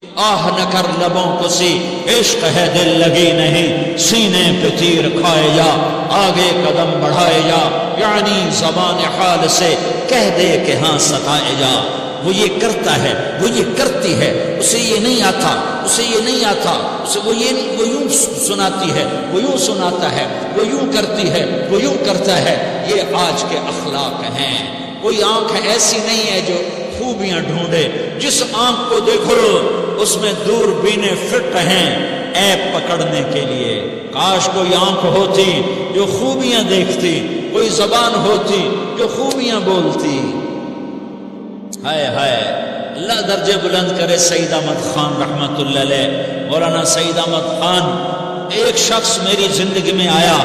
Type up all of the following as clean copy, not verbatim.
آہ نہ کر لبوں کو سی، عشق ہے دل لگی نہیں، سینے پہ تیر کھائے جا، آگے قدم بڑھائے جا، یعنی زبان حال سے کہہ دے کہ ہاں ستائے جا۔ وہ یہ کرتا ہے، وہ یہ کرتی ہے، اسے یہ نہیں آتا، اسے یہ نہیں آتا، وہ یوں سناتی ہے، وہ یوں سناتا ہے، وہ یوں کرتی ہے، وہ یوں کرتا ہے۔ یہ آج کے اخلاق ہیں۔ کوئی آنکھ ایسی نہیں ہے جو خوبیاں ڈھونڈے، جس آنکھ کو دیکھو اس میں دوربینیں فٹ ہیں عیب پکڑنے کے لیے۔ کاش کوئی آنکھ ہوتی جو خوبیاں دیکھتی، کوئی زبان ہوتی جو خوبیاں بولتی۔ ہائے ہائے، اللہ درجے بلند کرے سعید احمد خان رحمت اللہ علیہ۔ مولانا سعید احمد خان، ایک شخص میری زندگی میں آیا،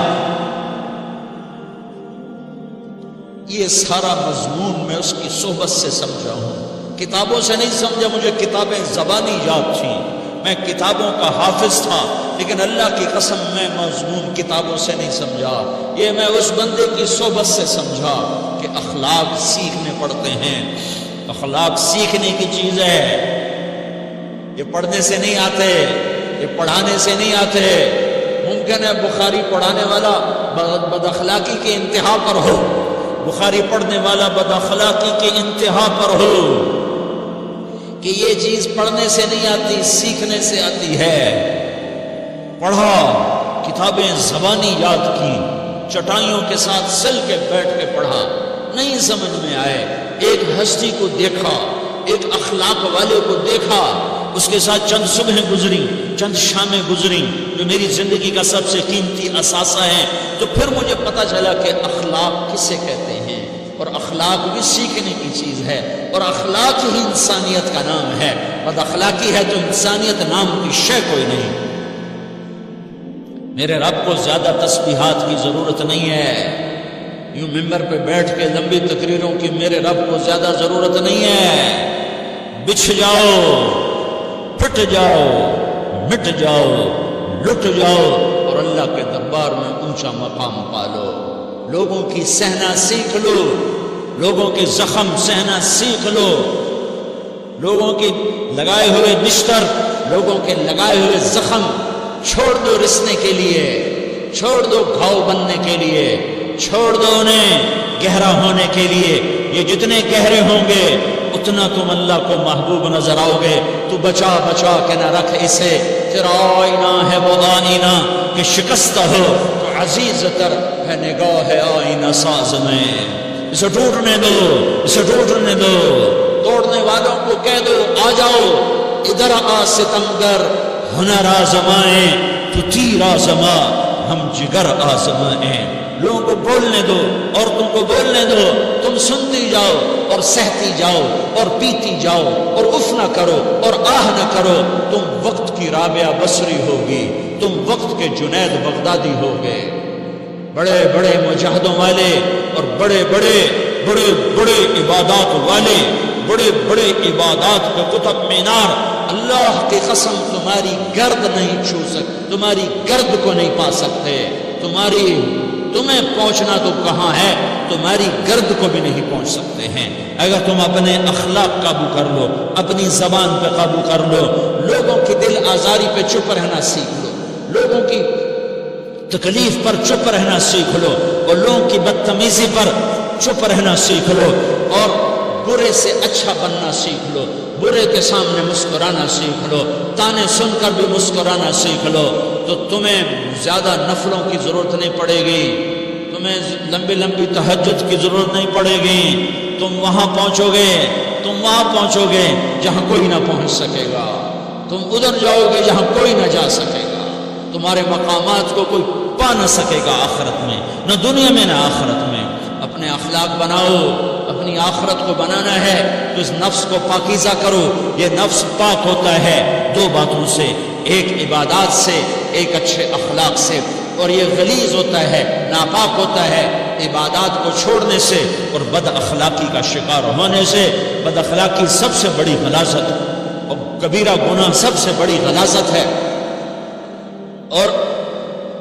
یہ سارا مضمون میں اس کی صحبت سے سمجھا ہوں، کتابوں سے نہیں سمجھا۔ مجھے کتابیں زبانی یاد تھیں، میں کتابوں کا حافظ تھا، لیکن اللہ کی قسم میں مضمون کتابوں سے نہیں سمجھا۔ یہ میں اس بندے کی صحبت سے سمجھا کہ اخلاق سیکھنے پڑتے ہیں۔ اخلاق سیکھنے کی چیز ہے، یہ پڑھنے سے نہیں آتے، یہ پڑھانے سے نہیں آتے۔ ممکن ہے بخاری پڑھانے والا بد اخلاقی کے انتہا پر ہو، بخاری پڑھنے والا بد اخلاقی کے انتہا پر ہو، کہ یہ چیز پڑھنے سے نہیں آتی، سیکھنے سے آتی ہے۔ پڑھا، کتابیں زبانی یاد کی، چٹائیوں کے ساتھ سل کے بیٹھ کے پڑھا، نہیں سمجھ میں آئے، ایک ہستی کو دیکھا، ایک اخلاق والے کو دیکھا، اس کے ساتھ چند صبحیں گزری، چند شامیں گزری جو میری زندگی کا سب سے قیمتی اثاثہ ہے۔ تو پھر مجھے پتا چلا کہ اخلاق کسے کہتے ہیں، اور اخلاق بھی سیکھنے کی چیز ہے، اور اخلاق ہی انسانیت کا نام ہے۔ بد اخلاقی ہے تو انسانیت نام کی شے کوئی نہیں۔ میرے رب کو زیادہ تسبیحات کی ضرورت نہیں ہے، یوں ممبر پہ بیٹھ کے لمبی تقریروں کی میرے رب کو زیادہ ضرورت نہیں ہے۔ بچھ جاؤ، پھٹ جاؤ، مٹ جاؤ، لٹ جاؤ، اور اللہ کے دربار میں اونچا مقام پالو۔ لوگوں کی سہنا سیکھ لو، لوگوں کے زخم سہنا سیکھ لو، لوگوں کی لگائے ہوئے بستر، لوگوں کے لگائے ہوئے زخم چھوڑ دو رسنے کے لیے، چھوڑ دو گھاؤ بننے کے لیے، چھوڑ دو انہیں گہرا ہونے کے لیے۔ یہ جتنے گہرے ہوں گے اتنا تم اللہ کو محبوب نظر آؤ گے۔ تو بچا بچا کے نہ رکھ اسے، تیرا آئینہ ہے وہ آئینہ کہ شکستہ ہو تو عزیز تر ہے نگاہ آئینہ ساز میں۔ اسے ٹوٹنے دو، اسے ٹوٹنے دو۔ توڑنے والوں کو کہہ دو آ جاؤ، ادھر آ ستمگر، ہنر آزمائیں تو تیر آزما، ہم جگر آزمائیں۔ لوگوں کو بولنے دو، عورتوں کو بولنے دو، تم سنتی جاؤ اور سہتی جاؤ اور پیتی جاؤ اور اف نہ کرو اور آہ نہ کرو۔ تم وقت کی رابعہ بصری ہوگی، تم وقت کے جنید بغدادی ہوگے۔ بڑے بڑے مجاہدوں والے اور بڑے بڑے بڑے بڑے عبادات والے، بڑے بڑے عبادات کے قطب مینار، اللہ کی قسم تمہاری گرد نہیں چھو سکتے، تمہاری گرد کو نہیں پا سکتے۔ تمہیں پہنچنا تو کہاں ہے، تمہاری گرد کو بھی نہیں پہنچ سکتے ہیں۔ اگر تم اپنے اخلاق قابو کر لو، اپنی زبان پہ قابو کر لو، لوگوں کی دل آزاری پہ چپ رہنا سیکھ لو، لوگوں کی تکلیف پر چپ رہنا سیکھ لو، اور لوگوں کی بدتمیزی پر چپ رہنا سیکھ لو، اور برے سے اچھا بننا سیکھ لو، برے کے سامنے مسکرانا سیکھ لو، تانے سن کر بھی مسکرانا سیکھ لو، تو تمہیں زیادہ نفلوں کی ضرورت نہیں پڑے گی، تمہیں لمبی لمبی تہجد کی ضرورت نہیں پڑے گی۔ تم وہاں پہنچو گے، تم وہاں پہنچو گے جہاں کوئی نہ پہنچ سکے گا، تم ادھر جاؤ گے جہاں کوئی نہ جا سکے گا، تمہارے مقامات کو کوئی پا نہ سکے گا آخرت میں، نہ دنیا میں نہ آخرت میں۔ اپنے اخلاق بناؤ، اپنی آخرت کو بنانا ہے تو اس نفس کو پاکیزہ کرو۔ یہ نفس پاک ہوتا ہے دو باتوں سے، ایک عبادات سے، ایک اچھے اخلاق سے، اور یہ غلیظ ہوتا ہے، ناپاک ہوتا ہے عبادات کو چھوڑنے سے اور بد اخلاقی کا شکار ہونے سے۔ بد اخلاقی سب سے بڑی غلاظت اور کبیرہ گناہ سب سے بڑی غلاظت ہے، اور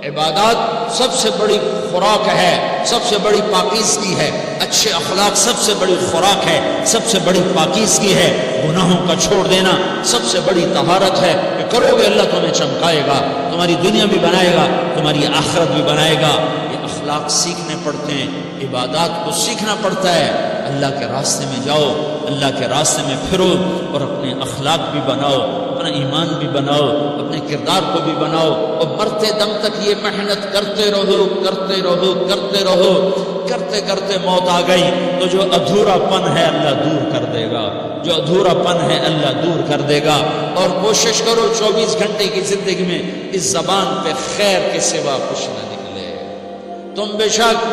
عبادات سب سے بڑی خوراک ہے، سب سے بڑی پاکیزگی ہے، اچھے اخلاق سب سے بڑی خوراک ہے، سب سے بڑی پاکیزگی ہے، گناہوں کا چھوڑ دینا سب سے بڑی طہارت ہے۔ کہ کرو گے اللہ تمہیں چمکائے گا، تمہاری دنیا بھی بنائے گا، تمہاری آخرت بھی بنائے گا۔ یہ اخلاق سیکھنے پڑتے ہیں، عبادات کو سیکھنا پڑتا ہے۔ اللہ کے راستے میں جاؤ، اللہ کے راستے میں پھرو، اور اپنے اخلاق بھی بناؤ، اپنا ایمان بھی بناؤ، اپنے کردار کو بھی بناؤ، اور مرتے دم تک یہ محنت کرتے رہو، کرتے رہو، کرتے رہو۔ کرتے کرتے موت آ گئی تو جو ادھورا پن ہے اللہ دور کر دے گا، جو ادھورا پن ہے اللہ دور کر دے گا۔ اور کوشش کرو 24 گھنٹے کی زندگی میں اس زبان پہ خیر کے سوا کچھ نہ نکلے۔ تم بے شک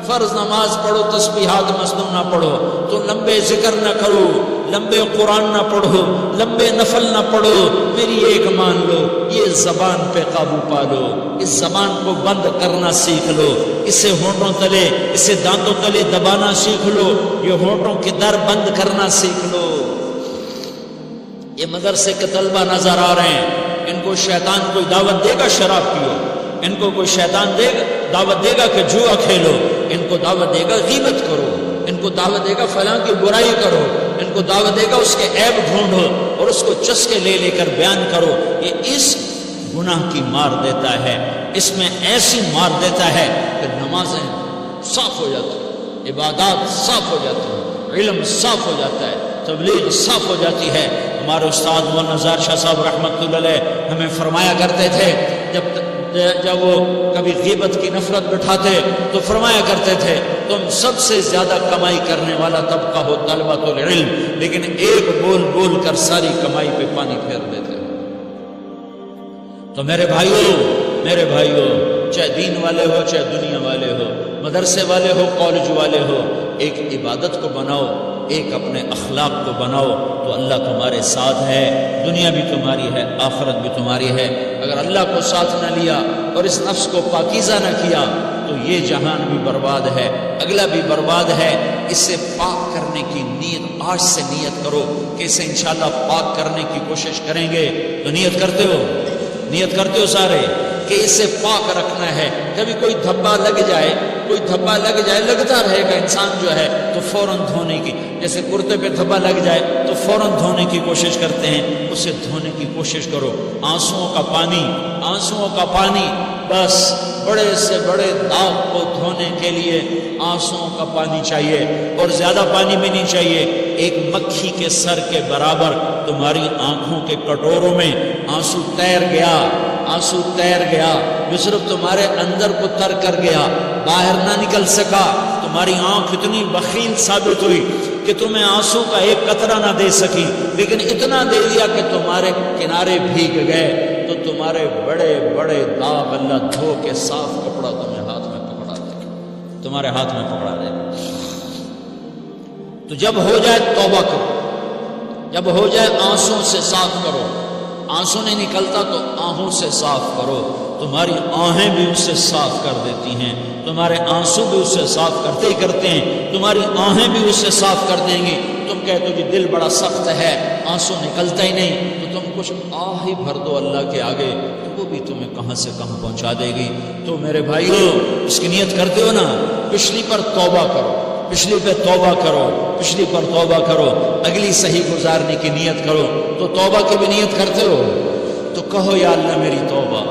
فرض نماز پڑھو، تسبیحات مسنون نہ پڑھو، تو لمبے ذکر نہ کرو، لمبے قرآن نہ پڑھو، لمبے نفل نہ پڑھو، میری ایک مان لو، یہ زبان پہ قابو پا لو، اس زبان کو بند کرنا سیکھ لو، اسے ہونٹوں تلے، اسے دانتوں تلے دبانا سیکھ لو، یہ ہونٹوں کے در بند کرنا سیکھ لو۔ یہ مدرسے کے طلبہ نظر آ رہے ہیں، ان کو شیطان کوئی دعوت دے گا شراب پیو، ان کو کوئی شیطان دعوت دے گا کہ جوا کھیلو، ان کو دعوت دے گا غیبت کرو، ان کو دعوت دے گا فلاں کی برائی کرو، ان کو دعوت دے گا اس کے عیب ڈھونڈو اور اس کو چسکے لے لے کر بیان کرو۔ یہ اس گناہ کی مار دیتا ہے، اس میں ایسی مار دیتا ہے کہ نمازیں صاف ہو جاتی ہیں، عبادات صاف ہو جاتی ہیں، علم صاف ہو جاتا ہے، تبلیغ صاف ہو جاتی ہے۔ ہمارے استاد مولانا نزار شاہ صاحب رحمۃ اللہ علیہ ہمیں فرمایا کرتے تھے، جب وہ کبھی غیبت کی نفرت بٹھاتے تو فرمایا کرتے تھے تم سب سے زیادہ کمائی کرنے والا طبقہ ہو طلبۃ العلم، لیکن ایک بول بول کر ساری کمائی پہ پانی پھیر دیتے ہو۔ تو میرے بھائیو چاہے دین والے ہو چاہے دنیا والے ہو، مدرسے والے ہو کالج والے ہو، ایک عبادت کو بناؤ، ایک اپنے اخلاق کو بناؤ، تو اللہ تمہارے ساتھ ہے، دنیا بھی تمہاری ہے، آخرت بھی تمہاری ہے۔ اگر اللہ کو ساتھ نہ لیا اور اس نفس کو پاکیزہ نہ کیا تو یہ جہان بھی برباد ہے، اگلا بھی برباد ہے۔ اسے پاک کرنے کی نیت آج سے نیت کرو کہ اسے انشاءاللہ پاک کرنے کی کوشش کریں گے۔ تو نیت کرتے ہو سارے کہ اسے پاک رکھنا ہے۔ کبھی کوئی دھبا لگ جائے، لگتا رہے گا، انسان جو ہے تو فوراً دھونے کی، جیسے کرتے پہ دھبا لگ جائے تو فوراً دھونے کی کوشش کرتے ہیں، اسے دھونے کی کوشش کرو۔ آنسوؤں کا پانی بس بڑے سے بڑے داغ کو دھونے کے لیے آنسوؤں کا پانی چاہیے، اور زیادہ پانی بھی نہیں چاہیے۔ ایک مکھی کے سر کے برابر تمہاری آنکھوں کے کٹوروں میں آنسو تیر گیا، جو صرف تمہارے اندر کو تر کر گیا، باہر نہ نکل سکا۔ تمہاری آنکھ اتنی بخیل ثابت ہوئی کہ تمہیں آنسو کا ایک قطرہ نہ دے سکی، لیکن اتنا دے دیا کہ تمہارے کنارے بھیگ گئے۔ تو تمہارے بڑے بڑے داغ اللہ دھو کے صاف کپڑا تمہیں ہاتھ میں پکڑا دے، تمہارے ہاتھ میں پکڑا دے۔ تو جب ہو جائے توبہ کرو، جب ہو جائے آنسوں سے صاف کرو، آنسو نہیں نکلتا تو آہوں سے صاف کرو، تمہاری آہیں بھی اسے صاف کر دیتی ہیں، تمہارے آنسو بھی اسے صاف کرتے ہیں، تمہاری آہیں بھی اسے صاف کر دیں گی۔ تم کہتے ہو کہ دل بڑا سخت ہے، آنسو نکلتا ہی نہیں، تو تم کچھ آہ ہی بھر دو اللہ کے آگے، تو وہ بھی تمہیں کہاں سے کہاں پہنچا دے گی۔ تو میرے بھائیو اس کی نیت کرتے ہو نا، پچھلی پر توبہ کرو، پچھلی پہ توبہ کرو، پچھلی پر توبہ کرو، اگلی صحیح گزارنے کی نیت کرو۔ تو توبہ کی بھی نیت کرتے ہو تو کہو یا اللہ میری توبہ،